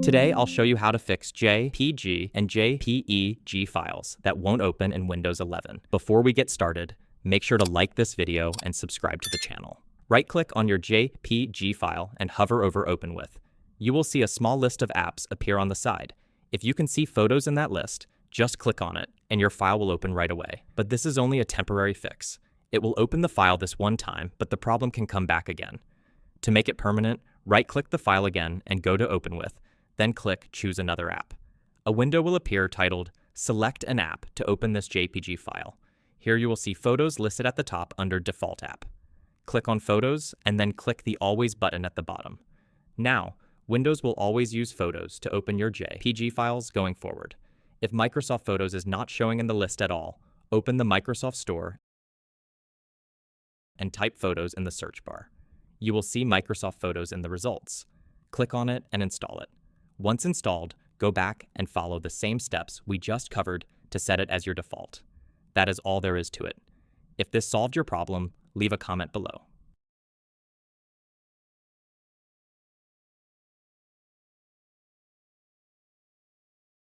Today, I'll show you how to fix JPG and JPEG files that won't open in Windows 11. Before we get started, make sure to like this video and subscribe to the channel. Right-click on your JPG file and hover over Open With. You will see a small list of apps appear on the side. If you can see photos in that list, just click on it and your file will open right away. But this is only a temporary fix. It will open the file this one time, but the problem can come back again. To make it permanent, right-click the file again and go to Open With. Then click Choose Another App. A window will appear titled Select an App to open this JPG file. Here you will see Photos listed at the top under Default App. Click on Photos and then click the Always button at the bottom. Now, Windows will always use Photos to open your JPG files going forward. If Microsoft Photos is not showing in the list at all, open the Microsoft Store and type Photos in the search bar. You will see Microsoft Photos in the results. Click on it and install it. Once installed, go back and follow the same steps we just covered to set it as your default. That is all there is to it. If this solved your problem, leave a comment below.